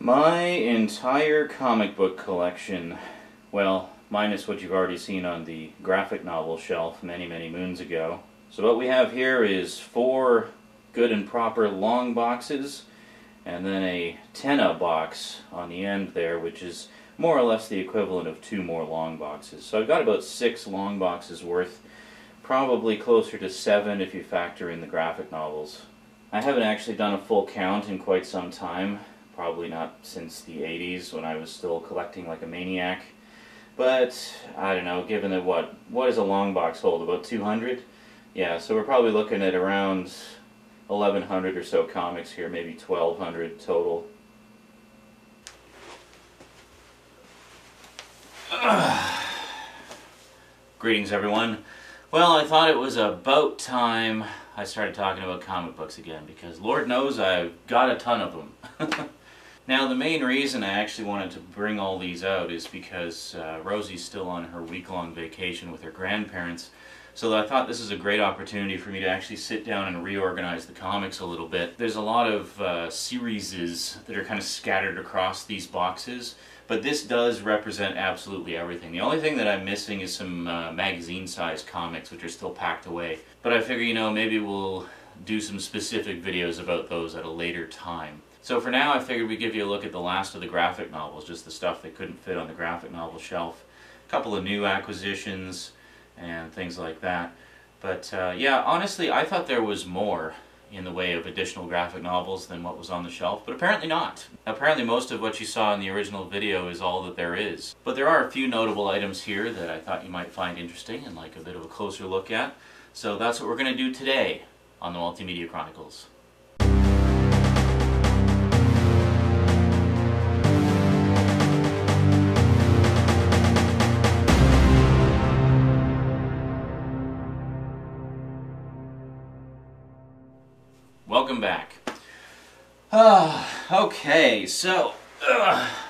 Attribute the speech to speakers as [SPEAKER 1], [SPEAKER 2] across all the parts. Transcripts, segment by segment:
[SPEAKER 1] My entire comic book collection, well, minus what you've already seen on the graphic novel shelf many, many moons ago. So what we have here is 4 good and proper long boxes, and then a tenna box on the end there, which is more or less the equivalent of 2 more long boxes. So I've got about 6 long boxes worth, probably closer to 7 if you factor in the graphic novels. I haven't actually done a full count in quite some time. Probably not since the 80s when I was still collecting like a maniac. But, I don't know, given that what does a long box hold? About 200? Yeah, so we're probably looking at around 1,100 or so comics here, maybe 1,200 total. Greetings everyone. Well, I thought it was about time I started talking about comic books again, because Lord knows I've got a ton of them. Now, the main reason I actually wanted to bring all these out is because Rosie's still on her week-long vacation with her grandparents, so I thought this is a great opportunity for me to actually sit down and reorganize the comics a little bit. There's a lot of series that are kind of scattered across these boxes, but this does represent absolutely everything. The only thing that I'm missing is some magazine-sized comics, which are still packed away. But I figure, you know, maybe we'll do some specific videos about those at a later time. So for now, I figured we'd give you a look at the last of the graphic novels, just the stuff that couldn't fit on the graphic novel shelf. A couple of new acquisitions and things like that. But yeah, honestly, I thought there was more in the way of additional graphic novels than what was on the shelf, but apparently not. Apparently most of what you saw in the original video is all that there is. But there are a few notable items here that I thought you might find interesting and like a bit of a closer look at. So that's what we're going to do today on the Multimedia Chronicles. Welcome back. Okay, so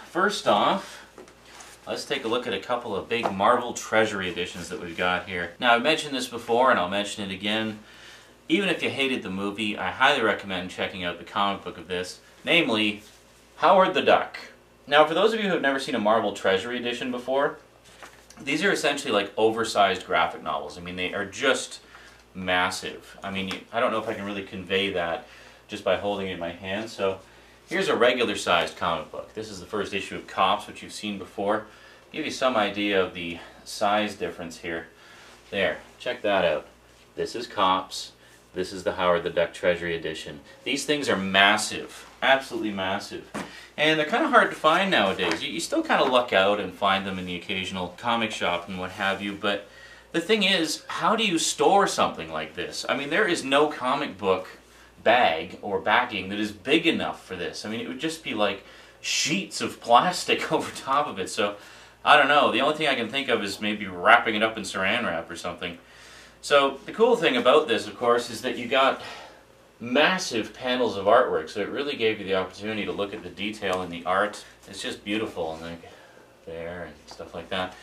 [SPEAKER 1] first off, let's take a look at a couple of big Marvel Treasury editions that we've got here. Now, I've mentioned this before and I'll mention it again. Even if you hated the movie, I highly recommend checking out the comic book of this, namely Howard the Duck. Now, for those of you who have never seen a Marvel Treasury edition before, these are essentially like oversized graphic novels. I mean, they are just massive. I mean, I don't know if I can really convey that just by holding it in my hand. So here's a regular sized comic book. This is the first issue of Cops, which you've seen before. Give you some idea of the size difference here. There, check that out. This is Cops. This is the Howard the Duck Treasury edition. These things are massive, absolutely massive. And they're kind of hard to find nowadays. You still kind of luck out and find them in the occasional comic shop and what have you, but the thing is, how do you store something like this? I mean, there is no comic book bag or backing that is big enough for this. I mean, it would just be like sheets of plastic over top of it. So, I don't know. The only thing I can think of is maybe wrapping it up in saran wrap or something. So, the cool thing about this, of course, is that you got massive panels of artwork. So it really gave you the opportunity to look at the detail in the art. It's just beautiful, and like there and stuff like that.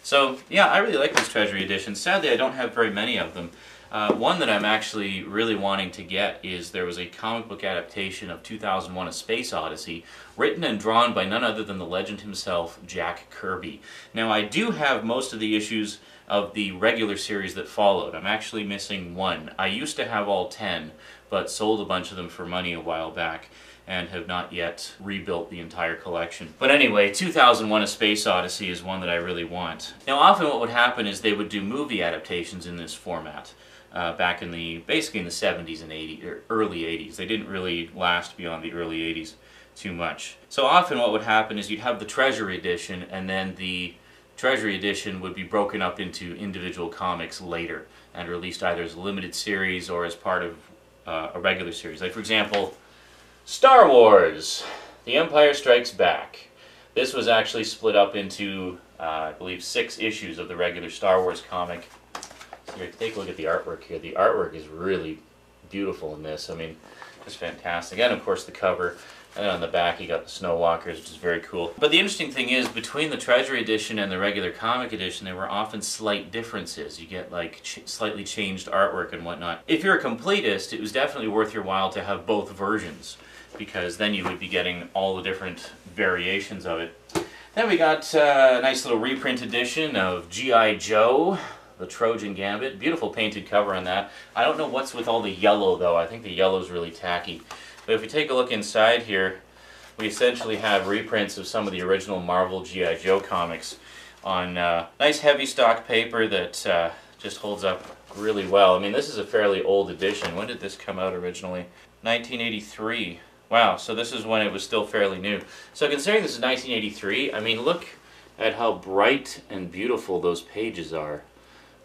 [SPEAKER 1] So, yeah, I really like these Treasury editions. Sadly, I don't have very many of them. One that I'm actually really wanting to get is there was a comic book adaptation of 2001: A Space Odyssey, written and drawn by none other than the legend himself, Jack Kirby. Now, I do have most of the issues of the regular series that followed. I'm actually missing 1. I used to have all 10, but sold a bunch of them for money a while back, and have not yet rebuilt the entire collection. But anyway, 2001: A Space Odyssey is one that I really want. Now, often what would happen is they would do movie adaptations in this format, back in basically in the 70s and 80s, or early 80s. They didn't really last beyond the early 80s too much. So often what would happen is you'd have the Treasury edition, and then the Treasury edition would be broken up into individual comics later, and released either as a limited series or as part of a regular series. Like, for example, Star Wars: The Empire Strikes Back. This was actually split up into, I believe, 6 issues of the regular Star Wars comic. So here, take a look at the artwork here. The artwork is really beautiful in this. I mean, just fantastic. And of course the cover. And then on the back you got the Snow Walkers, which is very cool. But the interesting thing is, between the Treasury edition and the regular comic edition, there were often slight differences. You get like slightly changed artwork and whatnot. If you're a completist, it was definitely worth your while to have both versions, because then you would be getting all the different variations of it. Then we got a nice little reprint edition of G.I. Joe, the Trojan Gambit. Beautiful painted cover on that. I don't know what's with all the yellow though. I think the yellow's really tacky. But if we take a look inside here, we essentially have reprints of some of the original Marvel G.I. Joe comics on nice heavy stock paper that just holds up really well. I mean, this is a fairly old edition. When did this come out originally? 1983. Wow, so this is when it was still fairly new. So considering this is 1983, I mean, look at how bright and beautiful those pages are.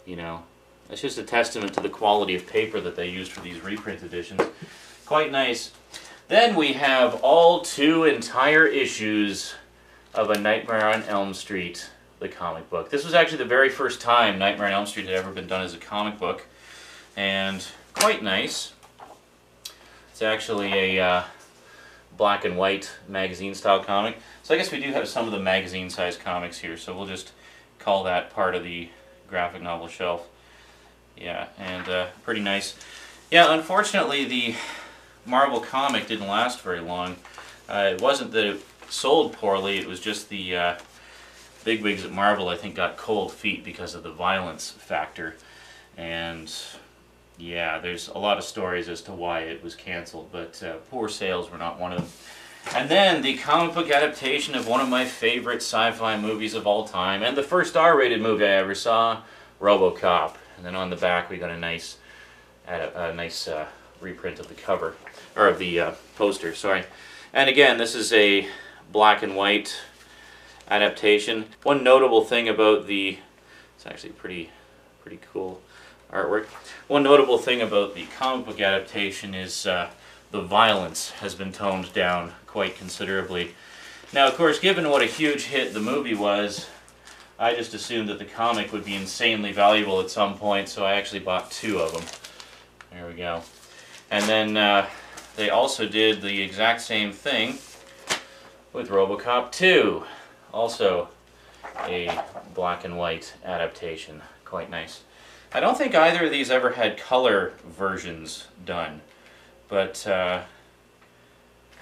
[SPEAKER 1] You know, it's just a testament to the quality of paper that they used for these reprint editions. Quite nice. Then we have all 2 entire issues of A Nightmare on Elm Street, the comic book. This was actually the very first time Nightmare on Elm Street had ever been done as a comic book, and quite nice. It's actually a black and white magazine style comic. So I guess we do have some of the magazine size comics here, so we'll just call that part of the graphic novel shelf. Yeah, and pretty nice. Yeah, unfortunately the Marvel comic didn't last very long. It wasn't that it sold poorly, it was just the bigwigs at Marvel, I think, got cold feet because of the violence factor. And yeah, there's a lot of stories as to why it was canceled, but poor sales were not one of them. And then the comic book adaptation of one of my favorite sci-fi movies of all time, and the first R-rated movie I ever saw, Robocop. And then on the back we got a nice reprint of the cover, or of the poster, sorry. And again, this is a black and white adaptation. One notable thing about it's actually pretty cool artwork. One notable thing about the comic book adaptation is the violence has been toned down quite considerably. Now, of course, given what a huge hit the movie was, I just assumed that the comic would be insanely valuable at some point, so I actually bought 2 of them. There we go. And then they also did the exact same thing with Robocop 2. Also a black and white adaptation. Quite nice. I don't think either of these ever had color versions done, but oh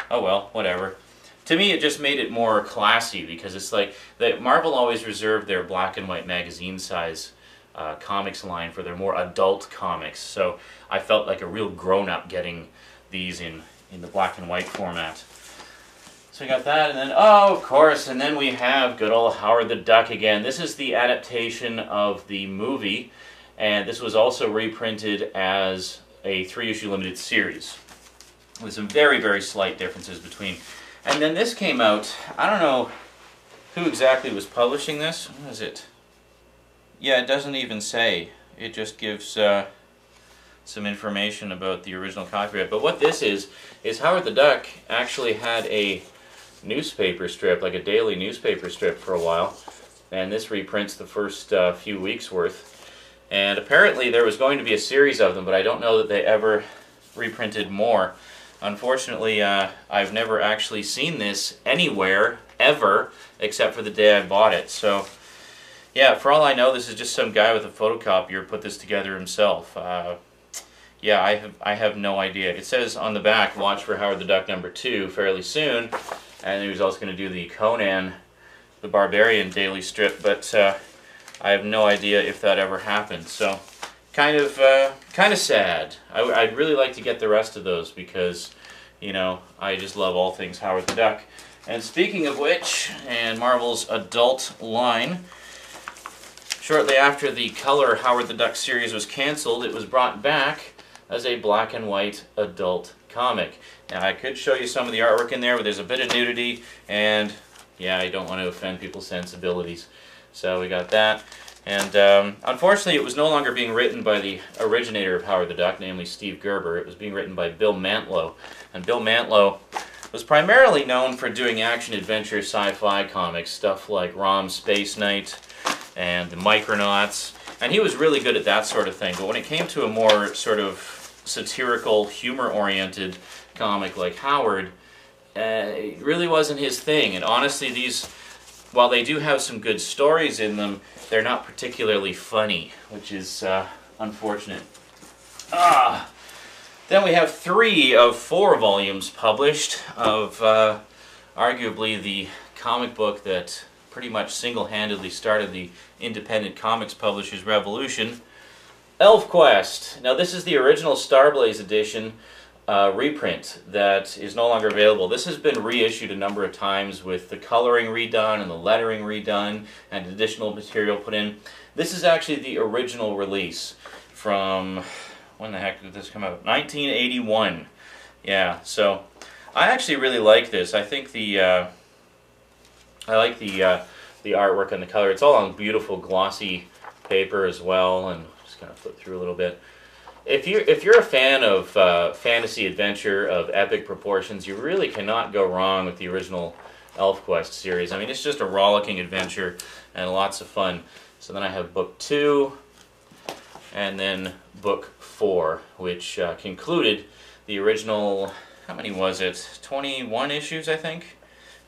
[SPEAKER 1] well, whatever. To me, it just made it more classy, because it's like that Marvel always reserved their black and white magazine size comics line for their more adult comics, so I felt like a real grown-up getting these in the black and white format. So we got that, and then, oh, of course, and then we have good old Howard the Duck again. This is the adaptation of the movie, and this was also reprinted as a 3-issue limited series, with some very, very slight differences between. And then this came out, I don't know who exactly was publishing this. What is it? Yeah, it doesn't even say. It just gives some information about the original copyright. But what this is Howard the Duck actually had a newspaper strip, like a daily newspaper strip for a while, and this reprints the first few weeks worth. And apparently there was going to be a series of them, but I don't know that they ever reprinted more. Unfortunately, I've never actually seen this anywhere, ever, except for the day I bought it. So, yeah, for all I know, this is just some guy with a photocopier put this together himself. Yeah, I have no idea. It says on the back, watch for Howard the Duck #2 fairly soon. And he was also going to do the Conan the Barbarian daily strip, but I have no idea if that ever happened. So, kind of sad. I'd really like to get the rest of those because, you know, I just love all things Howard the Duck. And speaking of which, and Marvel's adult line, shortly after the color Howard the Duck series was canceled, it was brought back as a black and white adult comic. Now, I could show you some of the artwork in there, but there's a bit of nudity, and yeah, I don't want to offend people's sensibilities. So we got that. And unfortunately, it was no longer being written by the originator of Howard the Duck, namely Steve Gerber. It was being written by Bill Mantlo. And Bill Mantlo was primarily known for doing action-adventure sci-fi comics, stuff like Rom's Space Knight and the Micronauts. And he was really good at that sort of thing. But when it came to a more sort of satirical, humor-oriented comic like Howard, it really wasn't his thing. And honestly, these, while they do have some good stories in them, they're not particularly funny, which is unfortunate. Then we have 3 of 4 volumes published of arguably the comic book that pretty much single-handedly started the independent comics publishers revolution, Elfquest. Now this is the original Starblaze edition reprint that is no longer available. This has been reissued a number of times with the coloring redone and the lettering redone and additional material put in. This is actually the original release from, when the heck did this come out? 1981. Yeah, so I actually really like this. I think the I like the artwork and the color. It's all on beautiful glossy paper as well, and just kind of flip through a little bit. If you're a fan of fantasy adventure of epic proportions, you really cannot go wrong with the original Elfquest series. I mean, it's just a rollicking adventure and lots of fun. So then I have book 2 and then book 4, which concluded the original, how many was it? 21 issues, I think?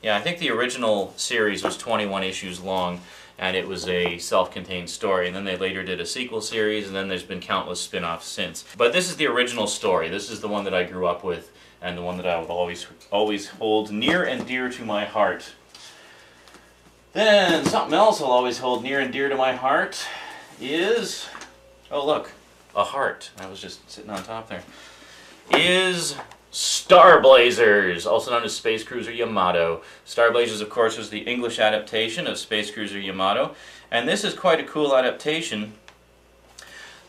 [SPEAKER 1] Yeah, I think the original series was 21 issues long, and it was a self-contained story. And then they later did a sequel series, and then there's been countless spin-offs since. But this is the original story. This is the one that I grew up with, and the one that I would always hold near and dear to my heart. Then something else I'll always hold near and dear to my heart is, oh look, a heart. I was just sitting on top there. Is Starblazers, also known as Space Cruiser Yamato. Starblazers, of course, was the English adaptation of Space Cruiser Yamato, and this is quite a cool adaptation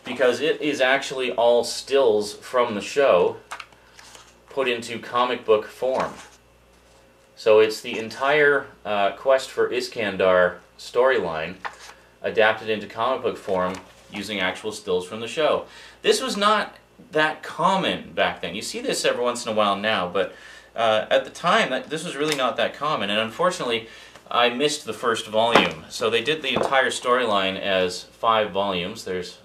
[SPEAKER 1] because it is actually all stills from the show put into comic book form. So it's the entire Quest for Iskandar storyline adapted into comic book form using actual stills from the show. This was not that common back then. You see this every once in a while now, but at the time this was really not that common, and unfortunately I missed the first volume. So they did the entire storyline as 5 volumes. There's,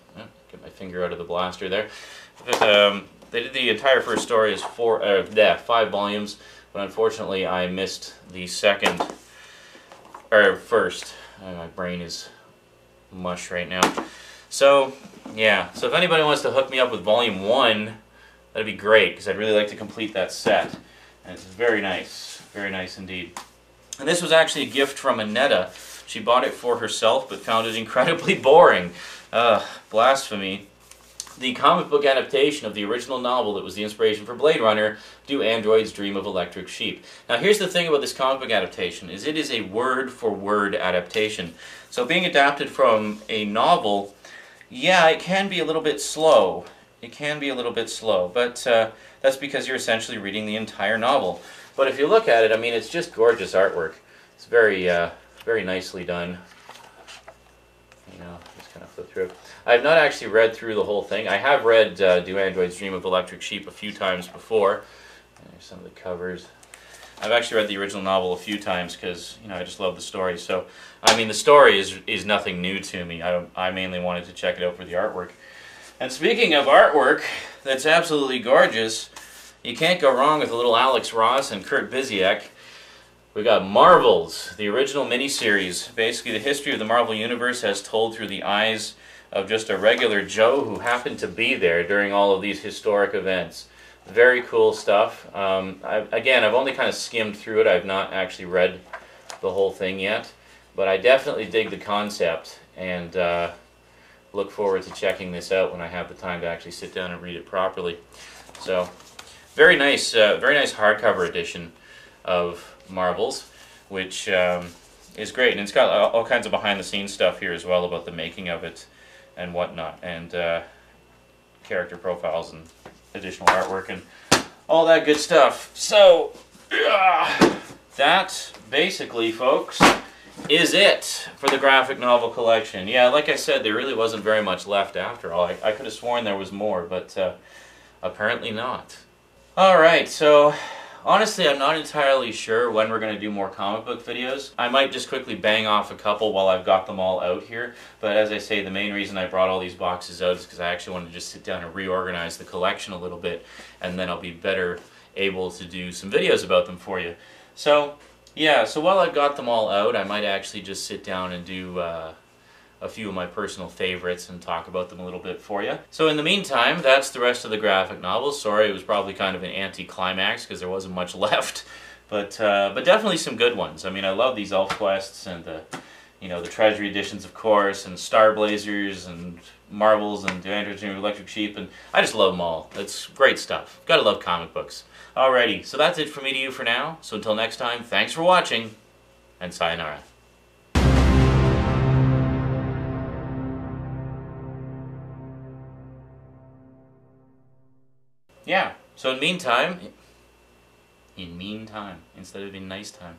[SPEAKER 1] get my finger out of the blaster there. They did the entire first story as 5 volumes, but unfortunately I missed the first. My brain is mush right now. So, yeah, so if anybody wants to hook me up with Volume 1, that'd be great, because I'd really like to complete that set. And it's very nice indeed. And this was actually a gift from Annetta. She bought it for herself, but found it incredibly boring. Blasphemy. The comic book adaptation of the original novel that was the inspiration for Blade Runner, Do Androids Dream of Electric Sheep? Now here's the thing about this comic book adaptation, is it is a word-for-word adaptation. So being adapted from a novel, yeah, it can be a little bit slow. It can be a little bit slow, but that's because you're essentially reading the entire novel. But if you look at it, I mean, it's just gorgeous artwork. It's very, very nicely done. You know, just kind of flip through it. I've not actually read through the whole thing. I have read Do Androids Dream of Electric Sheep a few times before. There's some of the covers. I've actually read the original novel a few times because, you know, I just love the story. So, I mean, the story is nothing new to me. I mainly wanted to check it out for the artwork. And speaking of artwork, that's absolutely gorgeous. You can't go wrong with a little Alex Ross and Kurt Busiek. We got Marvels, the original miniseries. Basically, the history of the Marvel Universe as told through the eyes of just a regular Joe who happened to be there during all of these historic events. Very cool stuff. Again, I've only kind of skimmed through it. I've not actually read the whole thing yet. But I definitely dig the concept and look forward to checking this out when I have the time to actually sit down and read it properly. So, very nice hardcover edition of Marvels, which is great. And it's got all kinds of behind-the-scenes stuff here as well about the making of it and whatnot, and character profiles and additional artwork and all that good stuff. So, that basically, folks, is it for the graphic novel collection. Yeah, like I said, there really wasn't very much left after all. I could have sworn there was more, but apparently not. Alright, so honestly, I'm not entirely sure when we're going to do more comic book videos. I might just quickly bang off a couple while I've got them all out here. But as I say, the main reason I brought all these boxes out is because I actually wanted to just sit down and reorganize the collection a little bit, and then I'll be better able to do some videos about them for you. So, yeah, so while I've got them all out, I might actually just sit down and do a a few of my personal favorites and talk about them a little bit for you. So in the meantime, that's the rest of the graphic novels. Sorry, it was probably kind of an anti-climax because there wasn't much left, but definitely some good ones. I mean, I love these Elfquests and the Treasury editions, of course, and Star Blazers and Marvels and Adventures of Electric Sheep, and I just love them all. It's great stuff. Gotta love comic books. Alrighty, so that's it from me to you for now. So until next time, thanks for watching, and sayonara. Yeah, so in meantime, instead of in nice time.